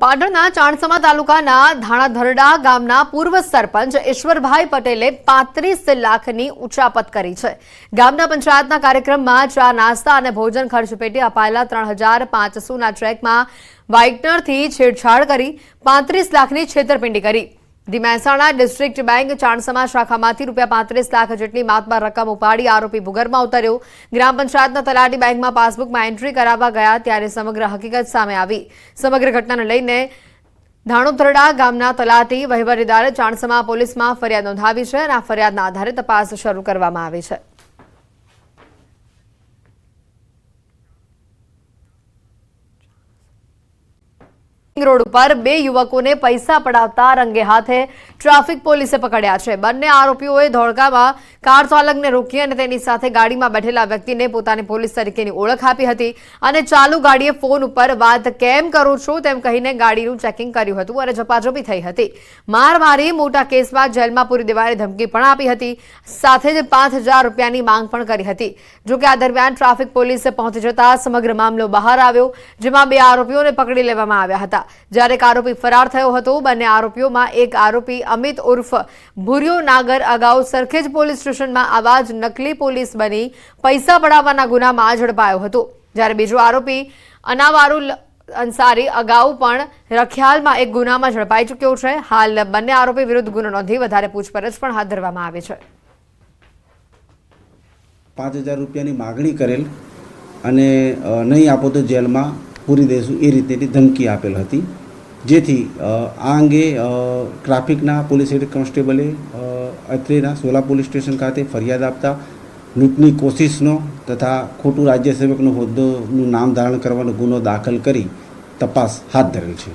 પાટણના ચાણસમા તાલુકાના ધાણાધરડા ગામના પૂર્વ સરપંચ ઈશ્વરભાઈ પટેલે 35 લાખની ઉચાપત કરી છે। ગામના પંચાયતના કાર્યક્રમમાં ચા નાસ્તા અને ભોજન ખર્ચ પેટે અપાયેલા 3500ના ચેકમાં વ્હાઇટનરથી છેડછાડ કરી 35 લાખની છેતરપિંડી કરી। The Mehsana district bank Chanasma શાખામાંથી ₹35 લાખ જેટલી માતબાર રકમ ઉપાડી આરોપી ભૂગર્ભમાં ઉતર્યો। ગ્રામ પંચાયતના તલાટી બેંકમાં પાસબુકમાં એન્ટ્રી કરાવવા ગયા ત્યારે સમગ્ર હકીકત સામે આવી। સમગ્ર ઘટનાને લઈને ધાણોધરડા ગામના તલાટી વહીવટદારે ચાણસમા પોલીસમાં ફરિયાદ નોંધાવી છે અને આ ફરિયાદના આધારે તપાસ શરૂ કરવામાં આવી છે। रोड पर बे युवकों ने पैसा पड़ावता रंगे हाथे ट्राफिक पोलीसे पकड़्या छे। बंने आरोपीओए धोळकामां कार चालकने रोकी अने तेनी साथे गाडीमां बेठेला व्यक्तिने पोतानी पोलीस तरीकेनी ओळख आपी हती अने चालू गाडीए फोन पर वात केम करो छो तेम कहीने गाडीनुं चेकिंग कर्युं हतुं अने झपाझपी थई हती। मार मारी मोटा केसमां जेलमां पूरी देवानी धमकी पण आपी हती, साथे ज 5000 रूपियानी मांग पण करी हती। जो के आ दरमियान ट्राफिक पोलीसे पहोंची जता समग्र मामलो बहार आव्यो, जेमां बे आरोपीओने पकड़ी लेवामां आव्या हता। જ્યારે એક આરોપી ફરાર થયો હતો। બંને આરોપીઓમાં એક આરોપી અમિત ઉર્ફ ભુરિયો નાગર અગાઉ સરખેજ પોલીસ સ્ટેશનમાં આવા જ નકલી પોલીસ બની પૈસા પડાવવાના ગુનામાં ઝડપાયો હતો, જ્યારે બીજો આરોપી અનાવારુલ અંસારી અગાઉ પણ રખિયાલમાં એક ગુનામાં ઝડપાઈ ચૂક્યો છે। હાલ બંને આરોપી વિરુદ્ધ ગુનો નોંધી વધારે પૂછપરછ પણ હાથ ધરવામાં આવી છે। 5000 રૂપિયાની માગણી કરેલ અને નહીં આપો તો જેલમાં પૂરી દેશું એ રીતેની ધમકી આપેલ હતી, જેથી આ અંગે ટ્રાફિકના પોલીસ હેડ કોન્સ્ટેબલે અત્રેના સોલા પોલીસ સ્ટેશન ખાતે ફરિયાદ આપતા લૂંટની કોશિશનો તથા ખોટું રાજ્ય સેવકનો હોદ્દોનું નામ ધારણ કરવાનો ગુનો દાખલ કરી તપાસ હાથ ધરેલ છે।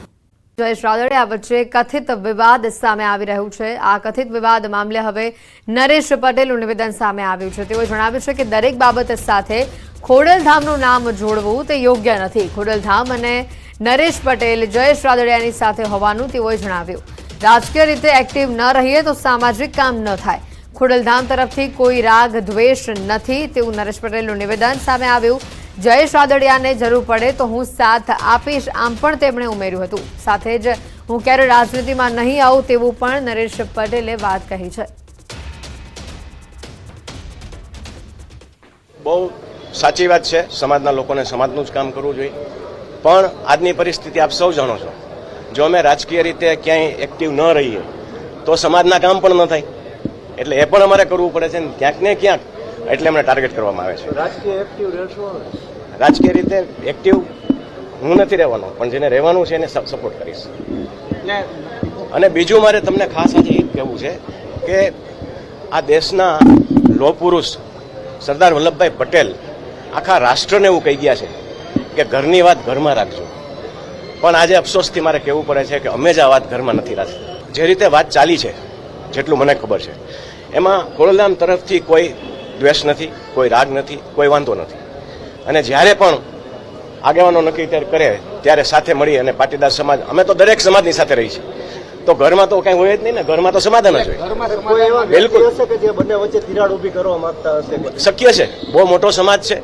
જયેશ રાદડિયા વચ્ચે કથિત વિવાદ સામે આવી રહ્યું છે। આ કથિત વિવાદ મામલે હવે નરેશ પટેલનું નિવેદન સામે આવ્યું છે। તેઓએ જણાવ્યું છે કે દરેક બાબત સાથે ખોડલધામનું નામ જોડવું તે યોગ્ય નથી। ખોડલધામ અને નરેશ પટેલ જયેશ રાદડિયાની સાથે હોવાનું તેઓએ જણાવ્યું। રાજકીય રીતે એક્ટિવ ન રહીએ તો સામાજિક કામ ન થાય। ખોડલધામ તરફથી કોઈ રાગ દ્વેષ નથી તેવું નરેશ પટેલનું નિવેદન સામે આવ્યું। જયેશ રાદડિયાને જરૂર પડે તો હું સાથ આપીશ આમ પણ તેમણે ઉમેર્યું હતું। સાથે જ હું ક્યારે રાજનીતિમાં નહીં આવું તેવું પણ નરેશ પટેલે વાત કહી છે। બહુ સાચી વાત છે, સમાજના લોકોને સમાજનું જ કામ કરવું જોઈએ, પણ આજની પરિસ્થિતિ આપ સૌ જાણો છો, જો અમે રાજકીય રીતે ક્યાંય એક્ટિવ ન રહીએ તો સમાજના કામ પણ ન થાય, એટલે એ પણ અમારે કરવું પડે છે ને ક્યાંક ને ક્યાંક એટલે અમને ટાર્ગેટ કરવામાં આવે છે। રાજકીય રીતે એક્ટિવ હું નથી રહેવાનો, પણ જેને રહેવાનું છે એને સપોર્ટ કરીશ। અને બીજું મારે તમને ખાસ આજે એ કહેવું છે કે આ દેશના લોહ પુરુષ સરદાર વલ્લભભાઈ પટેલ આખા રાષ્ટ્રને એવું કહી ગયા છે કે ઘરની વાત ઘરમાં રાખજો, પણ આજે અફસોસથી મારે કહેવું પડે છે કે અમે જ આ વાત ઘરમાં નથી રાખતા। જે રીતે વાત ચાલી છે, જેટલું મને ખબર છે, એમાં ખોડલધામ તરફથી કોઈ દ્વેષ નથી, કોઈ રાગ નથી, કોઈ વાંધો નથી, અને જ્યારે પણ આગેવાનો નક્કી કરે ત્યારે સાથે મળી અને પાટીદાર સમાજ, અમે તો દરેક સમાજની સાથે રહી છે, તો ઘરમાં તો કઈ હોય જ નહીં ને, ઘરમાં તો સમાધાન જ હોય। બિલકુલ શક્ય છે, બહુ મોટો સમાજ છે,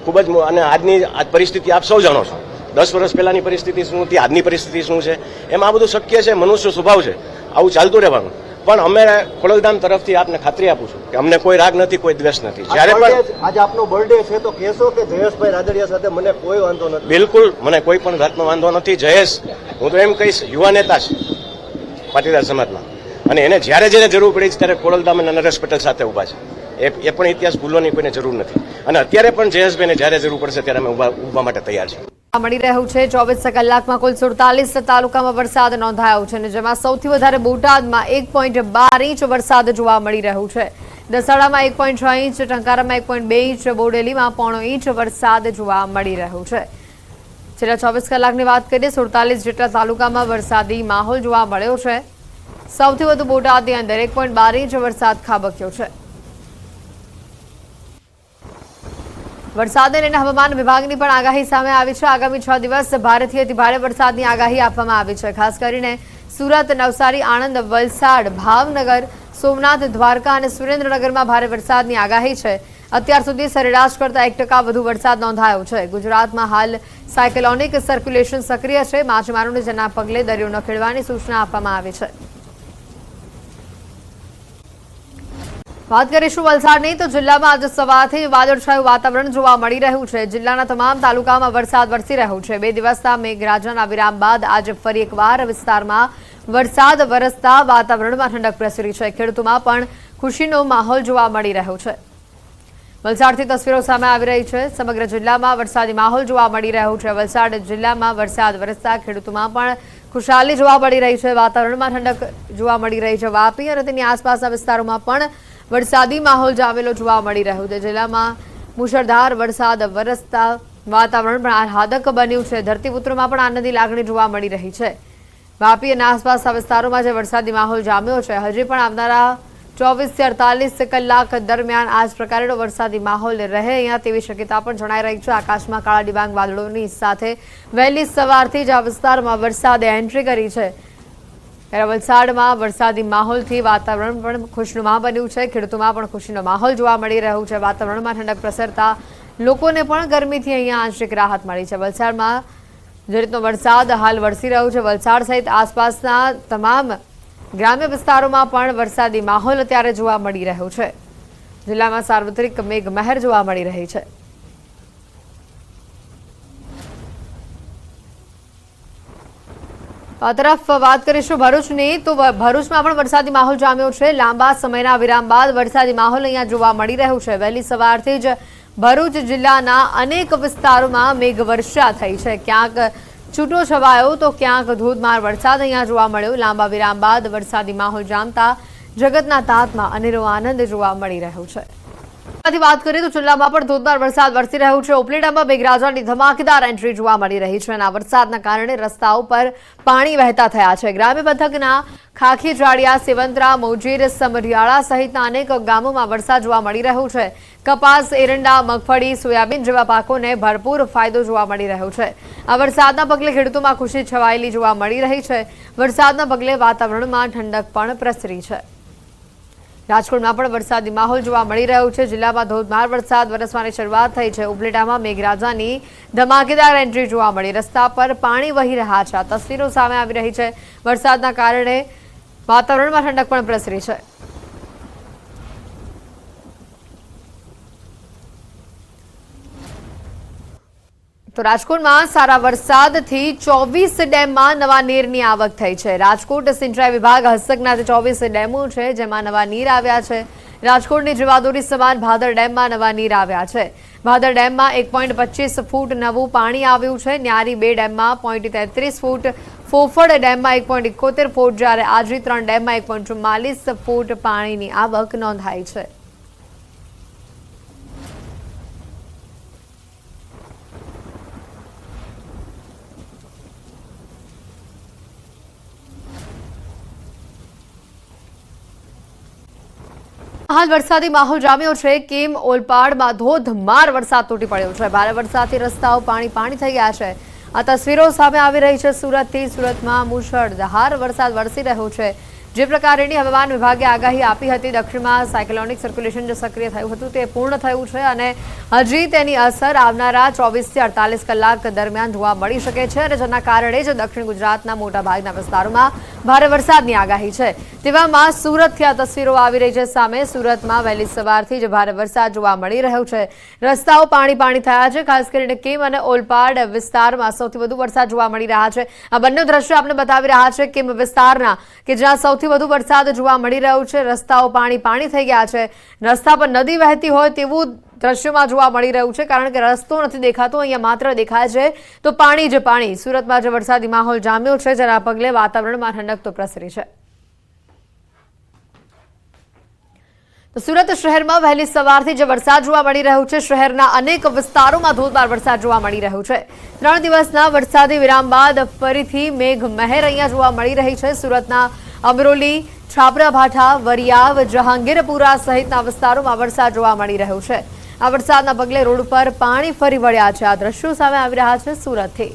ખૂબ જ, અને આજની આજ પરિસ્થિતિ આપ સૌ જાણો છો, 10 વર્ષ પહેલાની પરિસ્થિતિ શું હતી, આજની પરિસ્થિતિ શું છે, એમાં આ બધું શક્ય છે, મનુષ્ય સ્વભાવ છે, આવું ચાલતું રહેવાનું। પણ અમે ખોડલધામ તરફથી આપને ખાતરી આપું છું કે અમને કોઈ રાગ નથી, કોઈ દ્વેષ નથી। જ્યારે પણ આજે આપનો બર્થડે છે તો કહેશો કે જયેશભાઈ રાદડિયા સાથે મને કોઈ વાંધો નથી? બિલકુલ, મને કોઈ પણ જાતનો વાંધો નથી। જયેશ, હું તો એમ કહીશ, યુવા નેતા છે પાટીદાર સમાજના, અને એને જ્યારે જેને જરૂર પડી છે ત્યારે ખોડલધામ અને નરેશ પટેલ સાથે ઊભા છે। એ પણ ઇતિહાસ ભૂલવાની કોઈને જરૂર નથી, અને અત્યારે પણ જયેશભાઈને જ્યારે જરૂર પડશે ત્યારે અમે ઊભા માટે તૈયાર છીએ। મળી રહ્યું છે 24 કલાકમાં કુલ 47 તાલુકામાં વરસાદ નોંધાયો છે, અને જેમાં સૌથી વધારે બોટાદમાં 1.12 ઇંચ વરસાદ જોવા મળી રહ્યું છે। દસાડામાં 1.6 ઇંચ, ટંકારામાં 1.2 ઇંચ, બોડેલીમાં 0.5 ઇંચ વરસાદ જોવા મળી રહ્યો છે। છેલ્લા 24 કલાકની વાત કરીએ 47 જેટલા તાલુકામાં વરસાદી માહોલ જોવા મળ્યો છે। સૌથી વધુ બોટાદની અંદર 1.12 ઇંચ વરસાદ ખાબક્યો છે। વરસાદને લઈને હવામાન વિભાગની પણ આગાહી સામે આવી છે। આગામી 6 દિવસ ભારેથી અતિ ભારે વરસાદની આગાહી આપવામાં આવી છે। ખાસ કરીને સુરત, નવસારી, આણંદ, વલસાડ, ભાવનગર, સોમનાથ, દ્વારકા અને સુરેન્દ્રનગરમાં ભારે વરસાદની આગાહી છે। અત્યાર સુધી સરેરાશ કરતાં 1% વધુ વરસાદ નોંધાયો છે. ગુજરાતમાં હાલ સાયક્લોનિક સર્ક્યુલેશન સક્રિય છે. માછીમારોને જેના પગલે દરિયો ન ખેડવાની સૂચના આપવામાં આવી છે. વાત કરીશું વલસાડની તો જિલ્લામાં આજે સવારથી વાદળછાયું વાતાવરણ જોવા મળી રહ્યું છે. જિલ્લાના તમામ તાલુકામાં વરસાદ વરસી રહ્યો છે. 2 દિવસના મેઘરાજાના વિરામ બાદ આજે ફરી એકવાર વિસ્તારમાં વરસાદ વરસતા વાતાવરણમાં ઠંડક પ્રસરી છે. ખેડૂતોમાં પણ ખુશીનો માહોલ જોવા મળી રહ્યો છે. વલસાડથી તસવીરો સામે આવી રહી છે. સમગ્ર જિલ્લામાં વરસાદી માહોલ જોવા મળી રહ્યો છે. વલસાડ જિલ્લામાં વરસાદ વરસતા ખેડૂતોમાં પણ ખુશાલી જોવા મળી રહી છે. વાતાવરણમાં ઠંડક જોવા મળી રહી છે. વાપી અને તેની આસપાસના વિસ્તારોમાં પણ વરસાદી માહોલ જામેલો જોવા મળી રહ્યો છે. જિલ્લામાં મુશળધાર વરસાદ વરસતા વાતાવરણ પણ આહલાદક બન્યું છે. ધરતીપુત્રોમાં પણ આનંદની લાગણી જોવા મળી રહી છે. વાપી અને આસપાસના વિસ્તારોમાં જે વરસાદી માહોલ જામ્યો છે, હજી પણ આવનારા 24 થી 48 કલાક દરમિયાન આ જ પ્રકારનો વરસાદી માહોલ રહે અહીંયા તેવી શક્યતા પણ જણાઈ રહી છે. આકાશમાં કાળા ડિબાંગ વાદળોની સાથે વહેલી સવારથી જ આ વિસ્તારમાં વરસાદે એન્ટ્રી કરી છે. ત્યારે વલસાડમાં વરસાદી માહોલથી વાતાવરણ પણ ખુશનુમા બન્યું છે. ખેડૂતોમાં પણ ખુશીનો માહોલ જોવા મળી રહ્યો છે. વાતાવરણમાં ઠંડક પ્રસરતા લોકોને પણ ગરમીથી અહીંયા આંશિક રાહત મળી છે. વલસાડમાં જે રીતનો વરસાદ હાલ વરસી રહ્યો છે, વલસાડ સહિત આસપાસના તમામ ગ્રામ્ય વિસ્તારોમાં પણ વરસાદી માહોલ અત્યારે જોવા મળી રહ્યો છે. જિલ્લામાં સાર્વત્રિક મેઘમહેર જોવા મળી રહી છે. આ તરફ વાત કરીશું ભરૂચની તો ભરૂચમાં પણ વરસાદી માહોલ જામ્યો છે. લાંબા સમયના વિરામ બાદ વરસાદી માહોલ અહીંયા જોવા મળી રહ્યો છે. વહેલી સવારથી જ ભરૂચ જિલ્લાના અનેક વિસ્તારોમાં મેઘવર્ષા થઈ છે. ક્યાંક છૂટો છવાયો તો ક્યાંક ધોધમાર વરસાદ અહીંયા જોવા મળ્યો. લાંબા વિરામ બાદ વરસાદી માહોલ જામતા જગતના તાતમાં અનેરો આનંદ જોવા મળી રહ્યો છે. વાત કરીએ તો જિલ્લામાં પણ ધોધમાર વરસાદ વરસી રહ્યો છે. ઉપલેટામાં મેઘરાજાની ધમાકેદાર એન્ટ્રી જોવા મળી રહી છે અને આ વરસાદના કારણે રસ્તાઓ પર પાણી વહેતા થયા છે. ગ્રામ્ય પંથકના ખાખી જાડિયા, સેવંતરા, મોજીર, સમરિયાળા સહિતના અનેક ગામોમાં વરસાદ જોવા મળી રહ્યો છે. કપાસ, એરંડા, મગફળી, સોયાબીન જેવા પાકોને ભરપૂર ફાયદો જોવા મળી રહ્યો છે. આ વરસાદના પગલે ખેડૂતોમાં ખુશી છવાયેલી જોવા મળી રહી છે. વરસાદના પગલે વાતાવરણમાં ઠંડક પણ પ્રસરી છે. રાજકોટમાં પણ વરસાદી માહોલ જોવા મળી રહ્યો છે. જિલ્લામાં ધોધમાર વરસાદ વરસવાની શરૂઆત થઈ છે. ઉપલેટામાં મેઘરાજાની ધમાકેદાર એન્ટ્રી જોવા મળી. રસ્તા પર પાણી વહી રહ્યા છે. આ તસવીરો સામે આવી રહી છે. વરસાદના કારણે વાતાવરણમાં ઠંડક પણ પ્રસરી છે. તો રાજકોટમાં સારા વરસાદથી 24 ડેમમાં નવા નીરની આવક થઈ છે. રાજકોટ સિંચાઈ વિભાગ હસ્તકના 24 ડેમો છે જેમાં નવા નીર આવ્યા છે. રાજકોટની જીવાદોરી સમાન ભાદર ડેમમાં નવા નીર આવ્યા છે. ભાદર ડેમમાં 1.25 ફૂટ નવું પાણી આવ્યું છે. ન્યારી 2 ડેમમાં 0.33 ફૂટ, ફોફળ ડેમમાં 1.71 ફૂટ, જ્યારે આજી 3 ડેમમાં 1.44 ફૂટ પાણીની આવક નોંધાઈ છે. હાલ વરસાદી માહોલ જામ્યો છે. કેમ ઓલપાડમાં ધોધમાર વરસાદ તૂટી પડ્યો છે. ભારે વરસાદથી રસ્તાઓ પાણી થઈ ગયા છે. આ તસવીરો સામે આવી રહી છે સુરતથી. સુરતમાં મુશળધાર વરસાદ વરસી રહ્યો છે. જે પ્રકારેની હવામાન વિભાગે આગાહી આપી હતી, દક્ષિણમાં સાયક્લોનિક સર્ક્યુલેશન જે સક્રિય થયું હતું તે પૂર્ણ થયું છે અને હજી તેની અસર આવનારા 24 થી 48 કલાક દરમિયાન જોવા મળી શકે છે અને જેના કારણે જ દક્ષિણ ગુજરાતના મોટાભાગના વિસ્તારોમાં ભારે વરસાદની આગાહી છે. તેવામાં સુરતથી આ તસવીરો આવી રહી છે સામે. સુરતમાં વહેલી સવારથી જ ભારે વરસાદ જોવા મળી રહ્યો છે. રસ્તાઓ પાણી થયા છે. ખાસ કરીને કેમ અને ઓલપાડ વિસ્તારમાં સૌથી વધુ વરસાદ જોવા મળી રહ્યા છે. આ બંને દ્રશ્યો આપણે બતાવી રહ્યા છે કેમ વિસ્તારના, કે જ્યાં સૌથી વધુ વરસાદ જોવા મળી રહ્યો છે. રસ્તાઓ પાણી થઈ ગયા છે. રસ્તા પર નદી વહેતી હોય તેવું દ્રશ્યોમાં જોવા મળી રહ્યું છે, કારણ કે રસ્તો નથી દેખાતો. અહીંયા માત્ર દેખાય છે તો પાણી જ પાણી. સુરતમાં જે વરસાદી માહોલ જામ્યો છે જેના પગલે વાતાવરણમાં ઠંડક તો પ્રસરી છે. તો સુરત શહેરમાં વહેલી સવારથી જે વરસાદ જોવા મળી રહ્યો છે, શહેરના અનેક વિસ્તારોમાં ધોધમાર વરસાદ જોવા મળી રહ્યો છે. 3 દિવસના વરસાદી વિરામ બાદ ફરીથી મેઘમહેર અહીંયા જોવા મળી રહી છે. સુરતના અમરોલી, છાપરાભાઠા, વરિયાવ, જહાંગીરપુરા સહિતના વિસ્તારોમાં વરસાદ જોવા મળી રહ્યો છે. આ વરસાદના પગલે રોડ પર પાણી ફરી વળ્યા છે. આ દ્રશ્યો સામે આવી રહ્યા છે સુરતથી.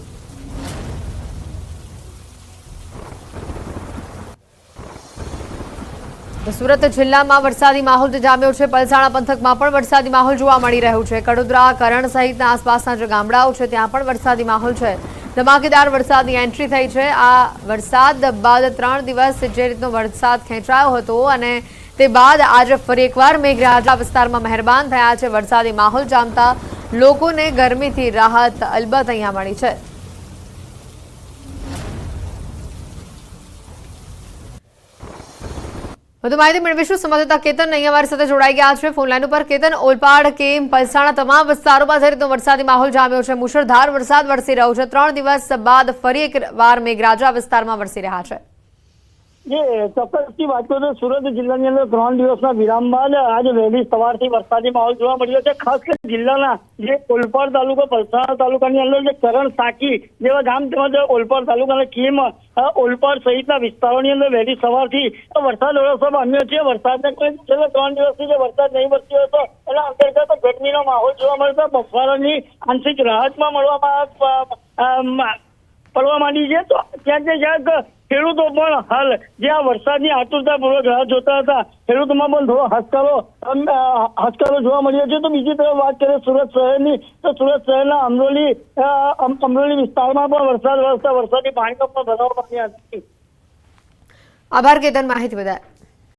તો સુરત જિલ્લામાં વરસાદી માહોલ જામ્યો છે। પલસાણા પંથકમાં પણ વરસાદી માહોલ જોવા મળી રહ્યું છે। કડોદરા, કરણ સહિતના આસપાસના જે ગામડાઓ છે ત્યાં પણ વરસાદી માહોલ છે। ધમાકેદાર વરસાદની એન્ટ્રી થઈ છે। આ વરસાદ બાદ 3 દિવસ જે રીતનો વરસાદ ખેંચાયો હતો અને તે બાદ આજે ફરી એકવાર મેઘરાજા વિસ્તારમાં મહેરબાન થયા છે। વરસાદી માહોલ જામતા લોકોને ગરમીથી રાહત અલબત્ત અહીંયા મળી છે। વધુ માહિતી મેળવીશું સંવાદદાતા કેતન અહીંયા અમારી સાથે જોડાઈ ગયા છે ફોન લાઈન ઉપર। કેતન, ઓલપાડ, કેમ, પલસાણા તમામ વિસ્તારોમાં જે રીતનો વરસાદી માહોલ જામ્યો છે, મુશળધાર વરસાદ વરસી રહ્યો છે। 3 દિવસ બાદ ફરી એકવાર મેઘરાજા વિસ્તારમાં વરસી રહ્યા છે। ચોક્કસથી વાત કરું તો સુરત જિલ્લાની અંદર 3 દિવસના વિરામ બાદ આજે વહેલી સવારથી વરસાદી માહોલ જોવા મળ્યો છે। ખાસ કરીને જિલ્લાના જે ઓલપાડ તાલુકો, પલસાણા તાલુકાની અંદર જે કરણ, સાકી જેવા ગામ તેમજ ઓલપાડ તાલુકાના કેમ, ઓલપાડ સહિતના વિસ્તારોની અંદર વહેલી સવારથી વરસાદ વરસવા પામ્યો છે। વરસાદને કોઈ છેલ્લા 3 દિવસથી જે વરસાદ નહીં વરસ્યો હતો એના અંતર્ગત ગરમીનો માહોલ જોવા મળતા બફારાની આંશિક રાહતમાં પડવા માંડી છે। તો ક્યાંક ખેડૂતો પણ હાલ જે આ વરસાદની આતુરતાપૂર્વક રાહ જોતા હતા, ખેડૂતોમાં પણ થોડો હાશકારો જોવા મળ્યો છે। તો બીજી તરફ વાત કરીએ સુરત શહેરની, તો સુરત શહેરના અમરોલી વિસ્તારમાં પણ વરસાદ વરસતા વરસાદી પાણીનો પણ ભરાવો પામ્યા હતી। આભાર કેતન, માહિતી બદલ।